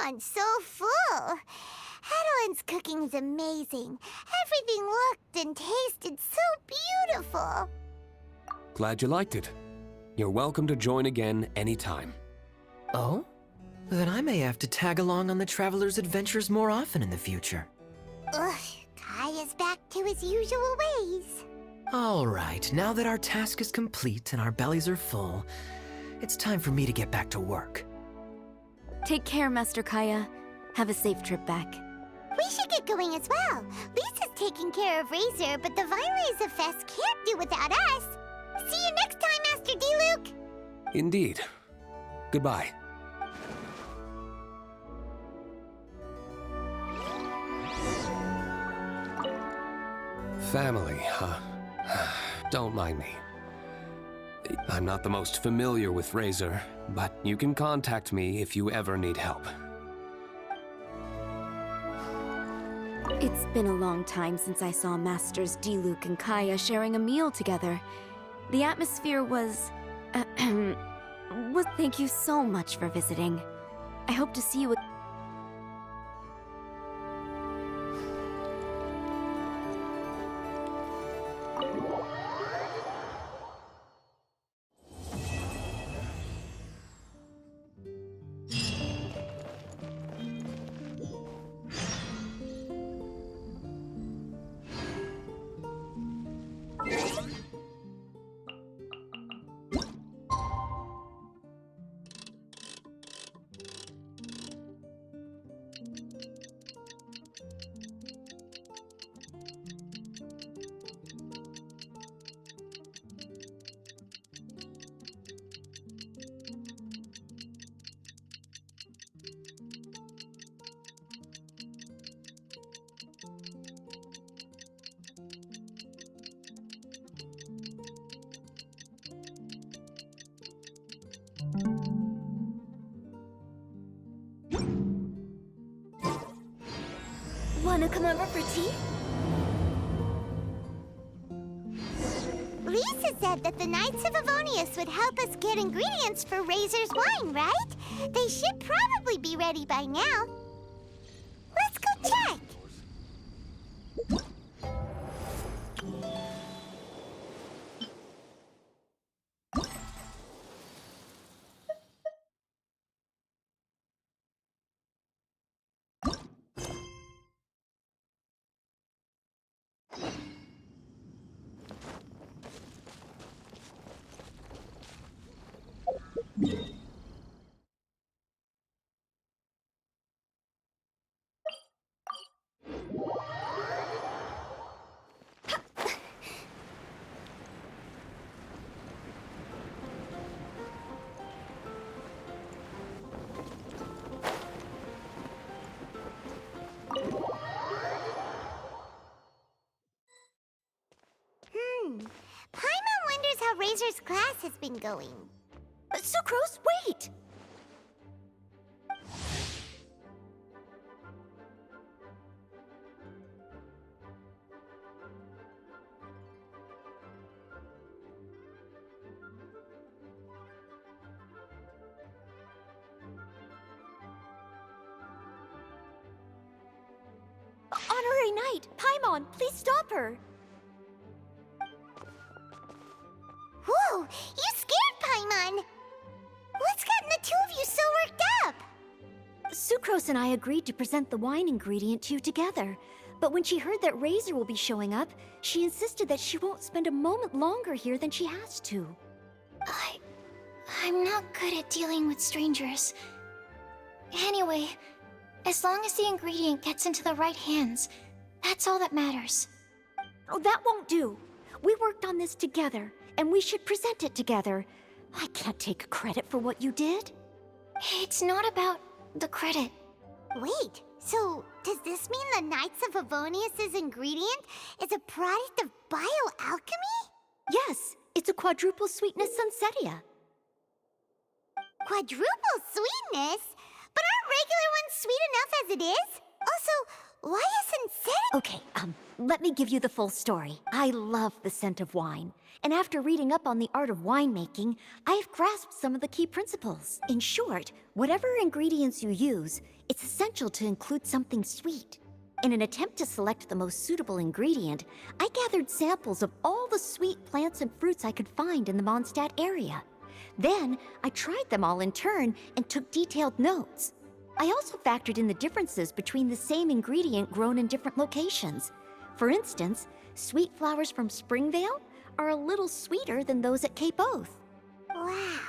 Paimon's so full. Adeline's cooking's amazing. Everything looked and tasted so beautiful. Glad you liked it. You're welcome to join again anytime. Oh? Then I may have to tag along on the Traveler's adventures more often in the future. Ugh, Kaya's back to his usual ways. All right, now that our task is complete and our bellies are full, it's time for me to get back to work. Take care, Master Kaya. Have a safe trip back. We should get going as well. Lisa's taking care of Razor, but the Vileza Fest can't do without us. See you next time, Master D-Luke! Indeed. Goodbye. Family, huh? Don't mind me. I'm not the most familiar with Razor, but you can contact me if you ever need help. It's been a long time since I saw Masters D-Luke and Kaya sharing a meal together. The atmosphere was... Thank you so much for visiting. I hope to see you again. Wanna come over for tea? Lisa said that the Knights of Avonius would help us get ingredients for Razor's wine, right? They should probably be ready by now. Let's go check! Paimon wonders how Razor's class has been going. Sucrose, wait! Honorary Knight, Paimon, please stop her! Whoa, you scared Paimon! What's gotten the two of you so worked up? Sucrose and I agreed to present the wine ingredient to you together. But when she heard that Razor will be showing up, she insisted that she won't spend a moment longer here than she has to. I'm not good at dealing with strangers. Anyway, as long as the ingredient gets into the right hands, that's all that matters. Oh, that won't do. We worked on this together, and we should present it together. I can't take credit for what you did. It's not about the credit. Wait, so does this mean the Knights of Avonius' ingredient is a product of bioalchemy? Yes, it's a quadruple sweetness sunsetia. Quadruple sweetness? But aren't regular ones sweet enough as it is? Also, Why isn't Senna? Okay, let me give you the full story. I love the scent of wine. And after reading up on the art of winemaking, I've grasped some of the key principles. In short, whatever ingredients you use, it's essential to include something sweet. In an attempt to select the most suitable ingredient, I gathered samples of all the sweet plants and fruits I could find in the Mondstadt area. Then, I tried them all in turn and took detailed notes. I also factored in the differences between the same ingredient grown in different locations. For instance, sweet flowers from Springvale are a little sweeter than those at Cape Oath. Wow,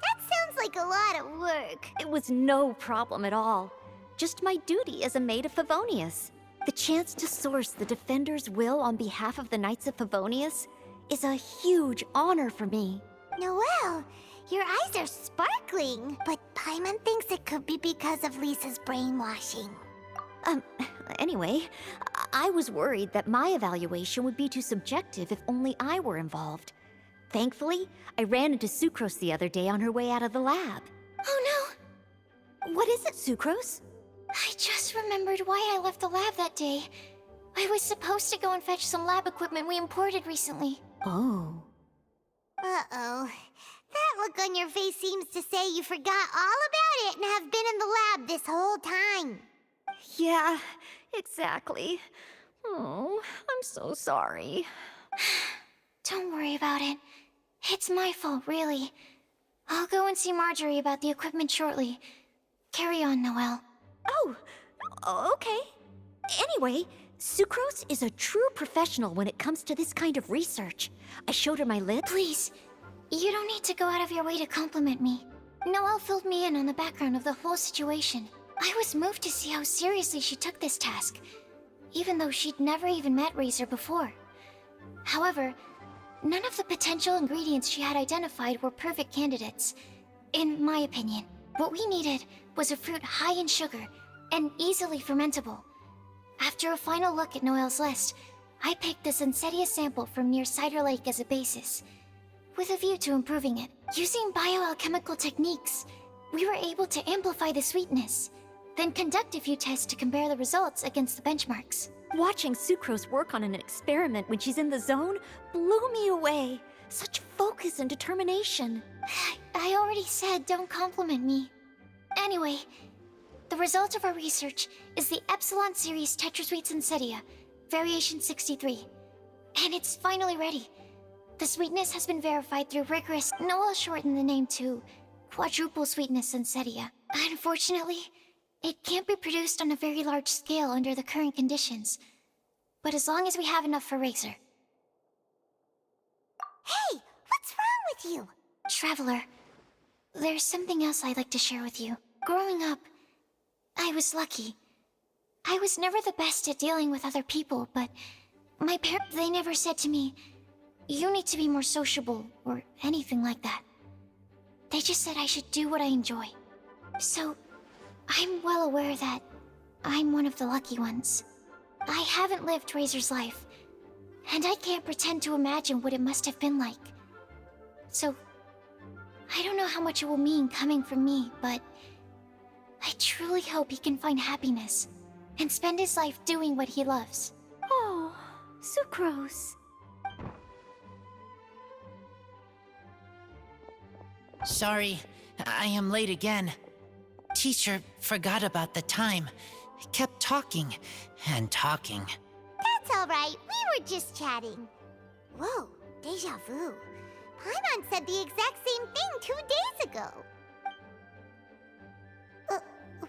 that sounds like a lot of work. It was no problem at all. Just my duty as a maid of Favonius. The chance to source the Defender's will on behalf of the Knights of Favonius is a huge honor for me. Noelle, your eyes are sparkling. But Paimon thinks it could be because of Lisa's brainwashing. Anyway, I was worried that my evaluation would be too subjective if only I were involved. Thankfully, I ran into Sucrose the other day on her way out of the lab. Oh What is it, Sucrose? no! I just remembered why I left the lab that day. I was supposed to go and fetch some lab equipment we imported recently. Oh. Uh-oh. That look on your face seems to say you forgot all about it and have been in the lab this whole time. Yeah, exactly. Oh, I'm so sorry. Don't worry about it. It's my fault, really. I'll go and see Marjorie about the equipment shortly. Carry on, Noelle. Oh, okay. Anyway, Sucrose is a true professional when it comes to this kind of research. I showed her my lips. Please, you don't need to go out of your way to compliment me. Noelle filled me in on the background of the whole situation. I was moved to see how seriously she took this task, even though she'd never even met Razor before. However, none of the potential ingredients she had identified were perfect candidates, in my opinion. What we needed was a fruit high in sugar and easily fermentable. After a final look at Noelle's list, I picked the Sunsetia sample from near Cider Lake as a basis, with a view to improving it. Using bioalchemical techniques, we were able to amplify the sweetness, then conduct a few tests to compare the results against the benchmarks. Watching Sucrose work on an experiment when she's in the zone blew me away. Such focus and determination. I already said don't compliment me. Anyway, the result of our research is the Epsilon Series Tetrasweet Sunsetia, Variation 63. And it's finally ready. The sweetness has been verified through rigorous, Noelle shortened the name to Quadruple Sweetness Sunsetia. Unfortunately, it can't be produced on a very large scale under the current conditions. But as long as we have enough for Razor. Hey, what's wrong with you? Traveler, there's something else I'd like to share with you. Growing up, I was lucky. I was never the best at dealing with other people, but my parents, they never said to me, you need to be more sociable, or anything like that. They just said I should do what I enjoy. So, I'm well aware that I'm one of the lucky ones. I haven't lived Razor's life, and I can't pretend to imagine what it must have been like. So, I don't know how much it will mean coming from me, but I truly hope he can find happiness and spend his life doing what he loves. Oh, Sucrose. Sorry, I am late again. Teacher forgot about the time. Kept talking and talking. That's all right. We were just chatting. Whoa, deja vu. Paimon said the exact same thing 2 days ago.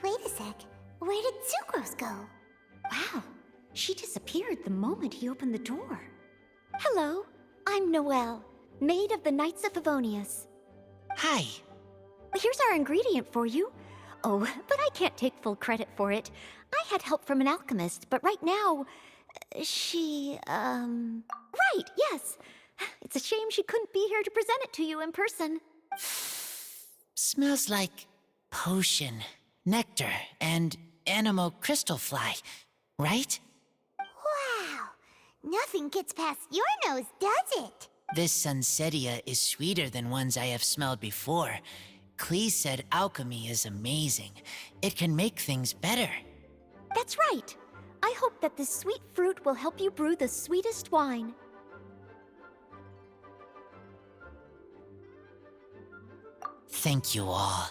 Wait a sec. Where did Sucrose go? Wow, she disappeared the moment he opened the door. Hello, I'm Noelle, maid of the Knights of Favonius. Hi. Here's our ingredient for you. Oh, but I can't take full credit for it. I had help from an alchemist, but right now, Right, yes. It's a shame she couldn't be here to present it to you in person. Smells like potion, nectar, and anemo crystal fly, right? Wow. Nothing gets past your nose, does it? This Sunsetia is sweeter than ones I have smelled before. Clee said alchemy is amazing. It can make things better. That's right. I hope that this sweet fruit will help you brew the sweetest wine. Thank you all.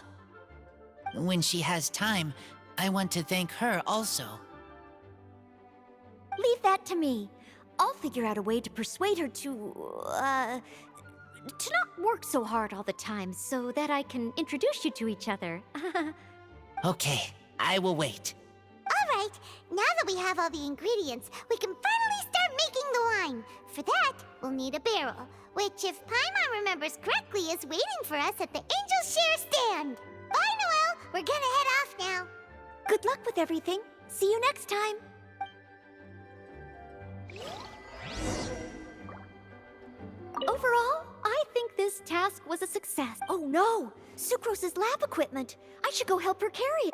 When she has time, I want to thank her also. Leave that to me. I'll figure out a way to persuade her to not work so hard all the time so that I can introduce you to each other. Okay, I will wait. All right, now that we have all the ingredients, we can finally start making the wine. For that, we'll need a barrel, which, if Paimon remembers correctly, is waiting for us at the Angel Share stand. Bye, Noelle. We're gonna head off now. Good luck with everything. See you next time. Overall, I think this task was a success. Oh no! Sucrose's lab equipment! I should go help her carry it.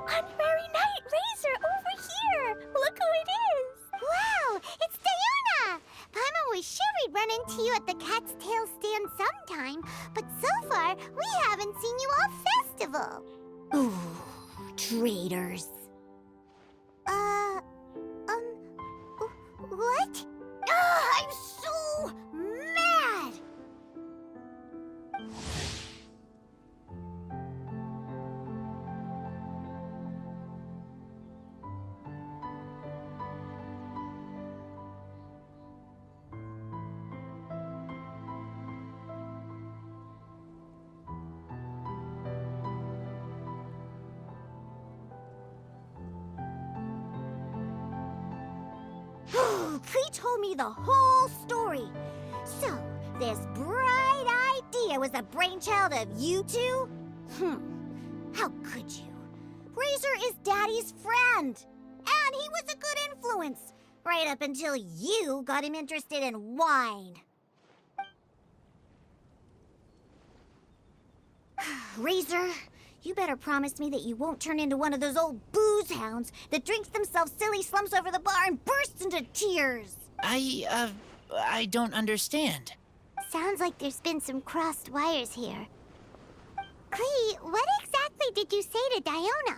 Honorary Knight Razor over here! Look who it is! Wow, it's Diona! Paimon was sure we'd run into you at the Cat's Tail stand sometime, but so far, we haven't seen you all festival. Ooh, traitors. What? I'm so mad! Klee told me the whole story. So, this bright idea was the brainchild of you two? How could you? Razor is Daddy's friend. And he was a good influence. Right up until you got him interested in wine. Razor, you better promise me that you won't turn into one of those old booze hounds that drinks themselves silly, slumps over the bar, and bursts into tears. I don't understand. Sounds like there's been some crossed wires here. Klee, what exactly did you say to Diona?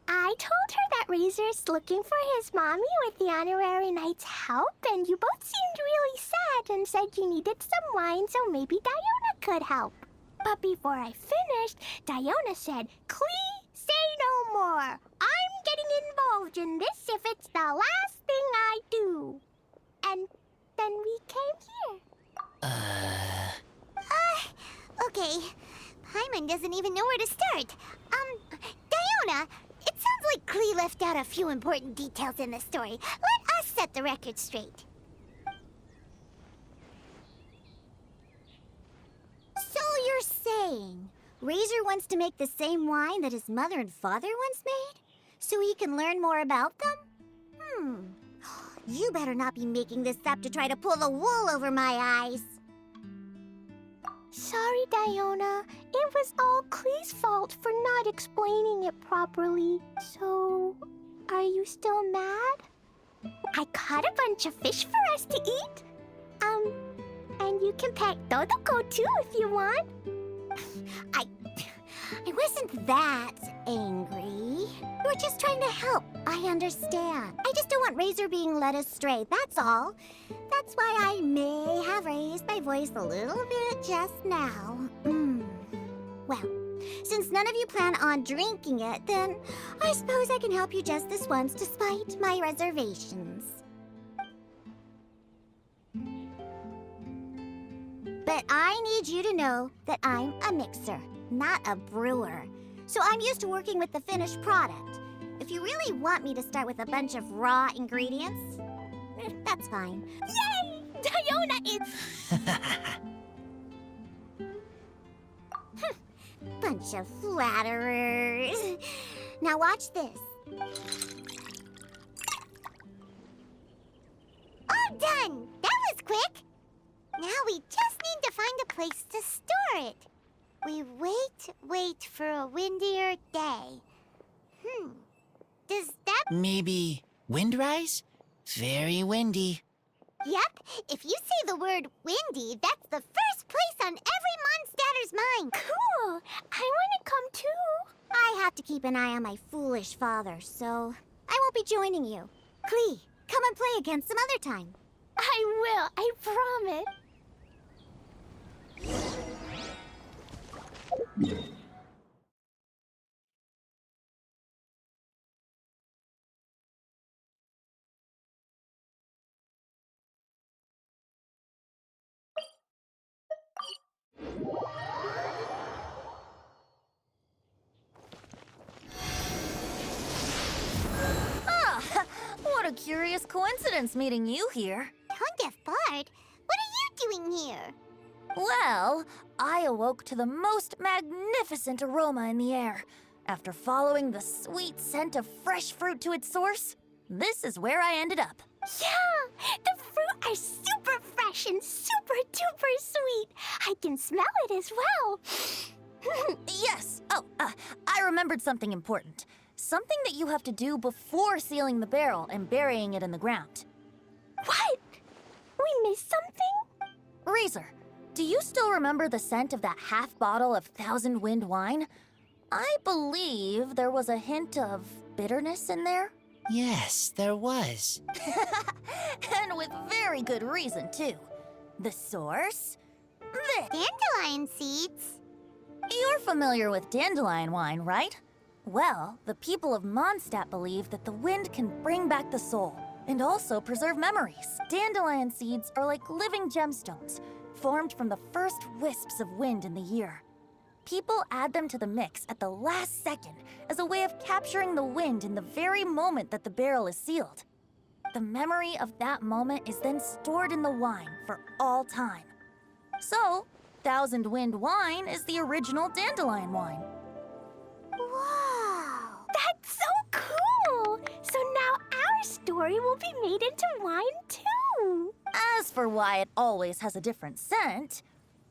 I told her that Razor's looking for his mommy with the Honorary Knight's help, and you both seemed really sad and said you needed some wine, so maybe Diona could help. But before I finished, Diona said, "Klee, say no more. I'm getting involved in this if it's the last thing I do." And then we came here. Okay. Paimon doesn't even know where to start. Diona, it sounds like Klee left out a few important details in the story. Let us set the record straight. So you're saying Razor wants to make the same wine that his mother and father once made? So he can learn more about them? You better not be making this up to try to pull the wool over my eyes. Sorry, Diona. It was all Klee's fault for not explaining it properly. So, are you still mad? I caught a bunch of fish for us to eat. And you can pet Todoko too if you want. I wasn't that angry. We're just trying to help. I understand. I just don't want Razor being led astray, that's all. That's why I may have raised my voice a little bit just now. Well, since none of you plan on drinking it, then I suppose I can help you just this once despite my reservations. But I need you to know that I'm a mixer, not a brewer. So I'm used to working with the finished product. If you really want me to start with a bunch of raw ingredients, that's fine. Yay! Diona is... Bunch Bunch of flatterers. Now watch this. All done! That was quick! Now we just need to find a place to store it. We wait for a windier day. Does that... Maybe windrise? Very windy. Yep, if you say the word windy, that's the first place on every Mondstatter's mind. Cool! I want to come too. I have to keep an eye on my foolish father, so I won't be joining you. Klee, come and play again some other time. I will, I promise. What a curious coincidence meeting you here. Don't get bored. What are you doing here? Well, I awoke to the most magnificent aroma in the air. After following the sweet scent of fresh fruit to its source, this is where I ended up. Yeah, the fruit are super fresh and super duper sweet. I can smell it as well. Yes. I remembered something important. Something that you have to do before sealing the barrel and burying it in the ground. What? We missed something? Razor, do you still remember the scent of that half bottle of Thousand Wind wine? I believe there was a hint of bitterness in there. Yes, there was. And with very good reason, too. The source? This. Dandelion seeds. You're familiar with dandelion wine, right? Well, the people of Mondstadt believe that the wind can bring back the soul and also preserve memories. Dandelion seeds are like living gemstones, formed from the first wisps of wind in the year. People add them to the mix at the last second as a way of capturing the wind in the very moment that the barrel is sealed. The memory of that moment is then stored in the wine for all time. So, Thousand Wind wine is the original dandelion wine. Wow. That's so cool! So now our story will be made into wine too. As for why it always has a different scent,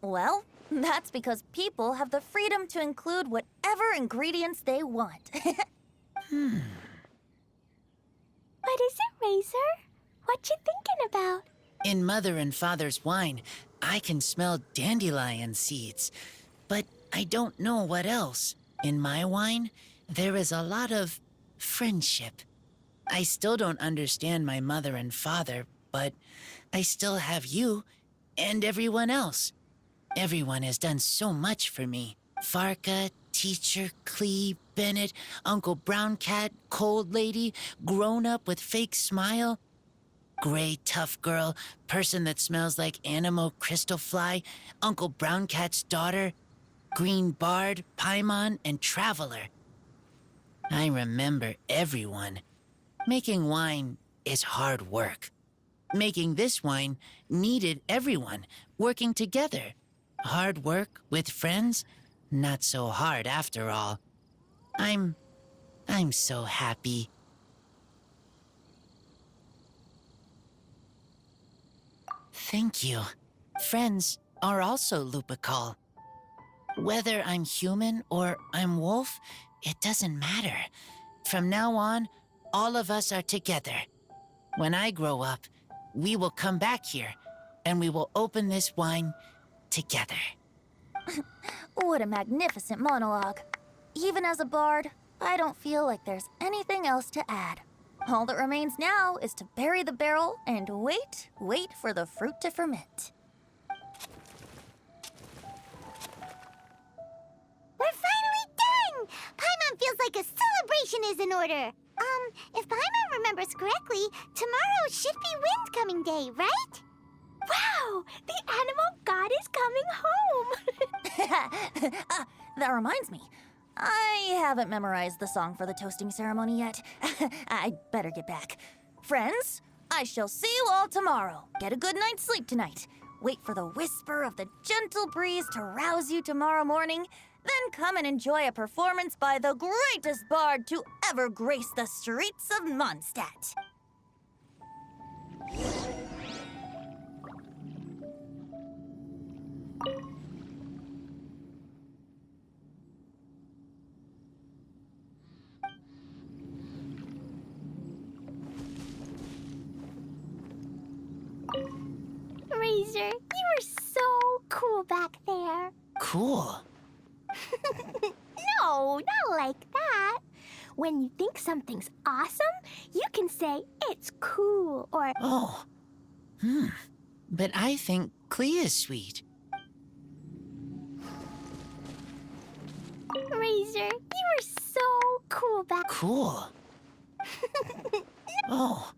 well, that's because people have the freedom to include whatever ingredients they want. What is it, Razor? What you thinking about? In Mother and Father's wine, I can smell dandelion seeds, but I don't know what else. In my wine, there is a lot of friendship. I still don't understand my mother and father, but I still have you and everyone else. Everyone has done so much for me. Farka, Teacher, Klee, Bennett, Uncle Brown Cat, Cold Lady, Grown Up with Fake Smile, Gray Tough Girl, Person that Smells like Animo Crystal Fly, Uncle Brown Cat's Daughter, Green Bard, Paimon, and Traveler. I remember everyone. Making wine is hard work. Making this wine needed everyone, working together. Hard work with friends? Not so hard after all. I'm so happy. Thank you. Friends are also Lupical. Whether I'm human or I'm wolf, it doesn't matter. From now on, all of us are together. When I grow up, we will come back here, and we will open this wine together. What a magnificent monologue. Even as a bard, I don't feel like there's anything else to add. All that remains now is to bury the barrel and wait for the fruit to ferment. We're finally done! Paimon feels like a celebration is in order. If Paimon remembers correctly, tomorrow should be Wind-coming day, right? Wow! The animal god is coming home! That reminds me. I haven't memorized the song for the toasting ceremony yet. I'd better get back. Friends, I shall see you all tomorrow. Get a good night's sleep tonight. Wait for the whisper of the gentle breeze to rouse you tomorrow morning, Then come and enjoy a performance by the greatest bard to ever grace the streets of Mondstadt. Razor, you were so cool back there. Cool. No, not like that. When you think something's awesome, you can say it's cool or... Oh. But I think Clea is sweet. Razor, you were so cool back... Cool. Oh.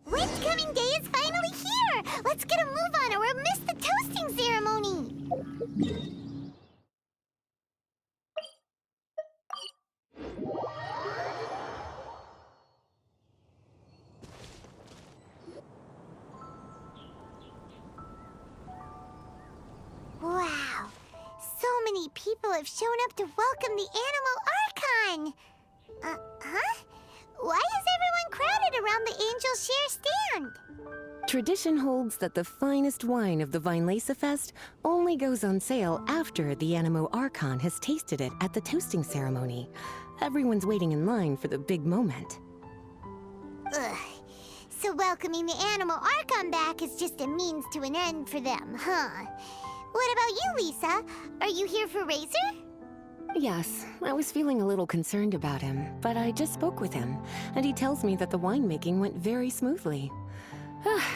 Windcoming Day is finally here! Let's get a move on or we'll miss the toasting ceremony! Wow! So many people have shown up to welcome the Animal Archon! Huh? Why is everyone crowded around the Angel Share stand? Tradition holds that the finest wine of the Vinelasa Fest only goes on sale after the Animo Archon has tasted it at the toasting ceremony. Everyone's waiting in line for the big moment. Ugh. So welcoming the Animal Archon back is just a means to an end for them, huh? What about you, Lisa? Are you here for Razor? Yes, I was feeling a little concerned about him, but I just spoke with him, and he tells me that the winemaking went very smoothly.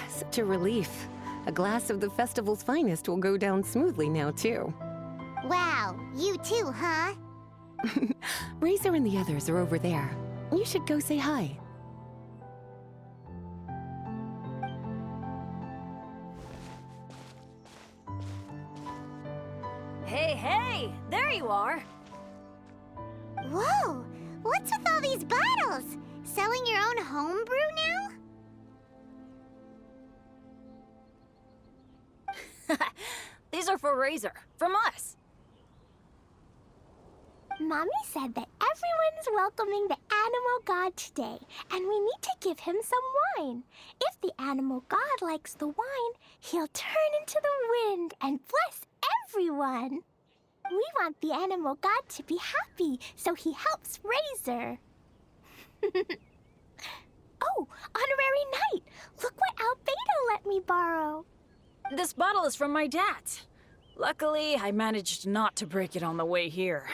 Such a relief. A glass of the festival's finest will go down smoothly now, too. Wow, you too, huh? Razor and the others are over there. You should go say hi. Hey, there you are. Whoa! What's with all these bottles? Selling your own homebrew now? These are for Razor, from us. Mommy said that everyone's welcoming the Animal God today, and we need to give him some wine. If the Animal God likes the wine, he'll turn into the wind and bless everyone. We want the Animal God to be happy, so he helps Razor. Oh, Honorary Knight! Look what Albedo let me borrow. This bottle is from my dad. Luckily, I managed not to break it on the way here.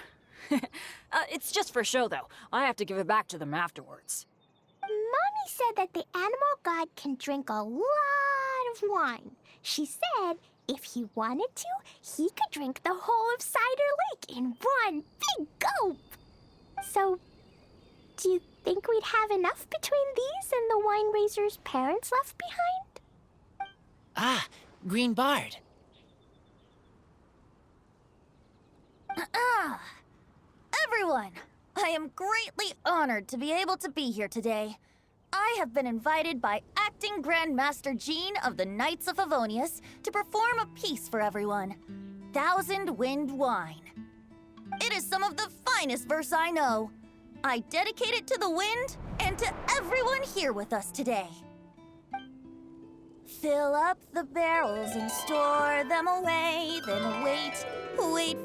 It's just for show, though. I have to give it back to them afterwards. Mommy said that the Animal God can drink a lot of wine. She said if he wanted to, he could drink the whole of Cider Lake in one big gulp. So, do you think we'd have enough between these and the wine Razor's parents left behind? Ah, Green Bard. Everyone, I am greatly honored to be able to be here today. I have been invited by Acting Grand Master Jean of the Knights of Favonius to perform a piece for everyone, Thousand Wind Wine. It is some of the finest verse I know. I dedicate it to the wind and to everyone here with us today. Fill up the barrels and store them away, then wait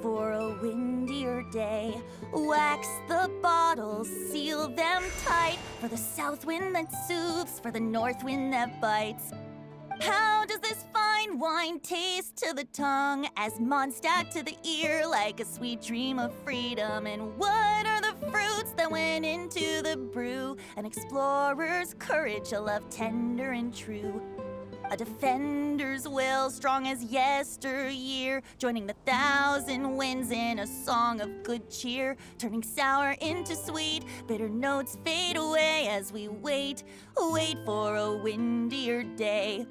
for a windier day. Wax the bottles, seal them tight, for the south wind that soothes, for the north wind that bites. How does this fine wine taste to the tongue, as Mondstadt to the ear, like a sweet dream of freedom? And what are the fruits that went into the brew? An explorer's courage, a love tender and true. A defender's will, strong as yesteryear, joining the thousand winds in a song of good cheer, turning sour into sweet, bitter notes fade away as we wait for a windier day.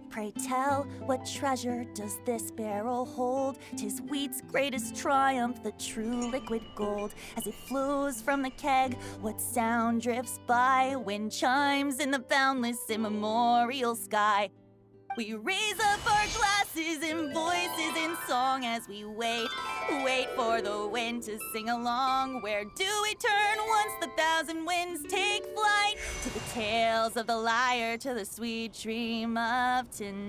Pray tell, what treasure does this barrel hold? 'Tis wheat's greatest triumph, the true liquid gold. As it flows from the keg, what sound drifts by? Wind chimes in the boundless immemorial sky. We raise up our glasses and voices in song as we wait for the wind to sing along. Where do we turn once the thousand winds take flight? To the tales of the lyre, to the sweet dream of tonight.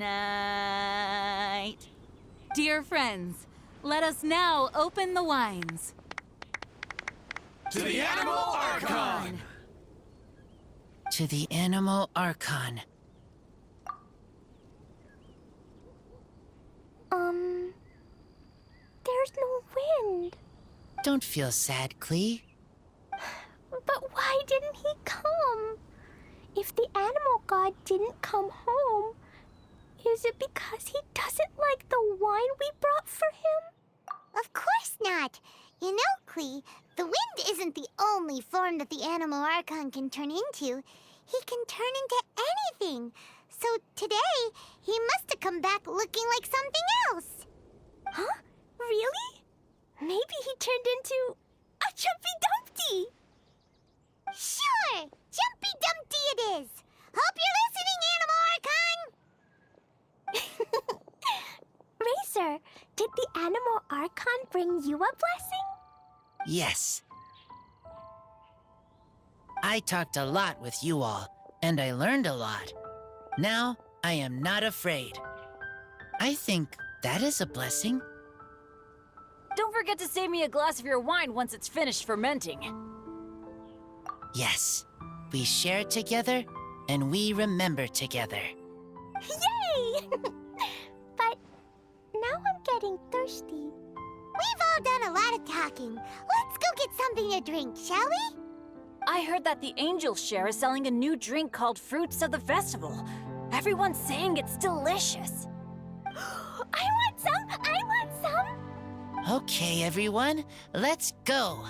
Dear friends, let us now open the wines. To the Animal Archon! To the Animal Archon. There's no wind. Don't feel sad, Klee. But why didn't he come? If the animal god didn't come home, is it because he doesn't like the wine we brought for him? Of course not. You know, Klee, the wind isn't the only form that the Animal Archon can turn into. He can turn into anything. So today, he must have come back looking like something else. Huh? Really? Maybe he turned into a Jumpy Dumpty. Sure! Jumpy Dumpty it is! Hope you're listening, Animal Archon! Razor, did the Animal Archon bring you a blessing? Yes. I talked a lot with you all, and I learned a lot. Now, I am not afraid. I think that is a blessing. Don't forget to save me a glass of your wine once it's finished fermenting. Yes, we share together, and we remember together. Yay! But now I'm getting thirsty. We've all done a lot of talking. Let's go get something to drink, shall we? I heard that the Angel Share is selling a new drink called Fruits of the Festival. Everyone's saying it's delicious. I want some! I want some! Okay, everyone, let's go.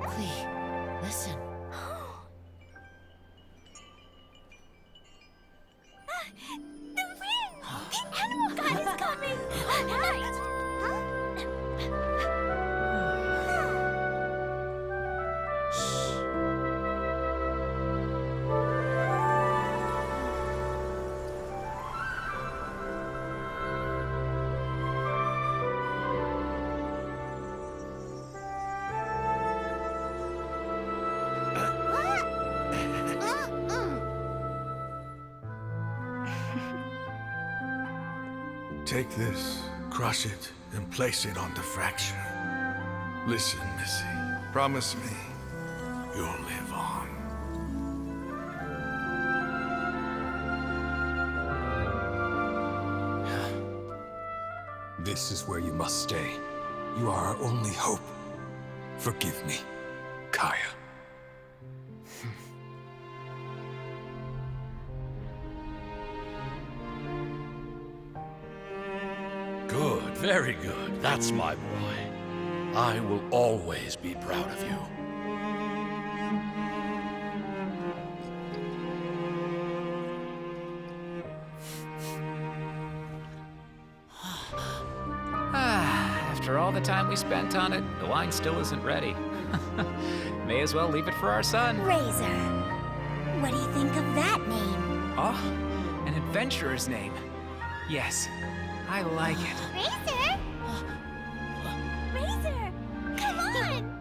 Klee, listen. The wind! The animal god is coming! Right! Take this, crush it, and place it on the fracture. Listen, Missy. Promise me you'll live on. This is where you must stay. You are our only hope. Forgive me, Kaya. Good, very good. That's my boy. I will always be proud of you. After all the time we spent on it, the wine still isn't ready. May as well leave it for our son. Razor, what do you think of that name? Oh, an adventurer's name. Yes, I like it. Razor? Razor, come on!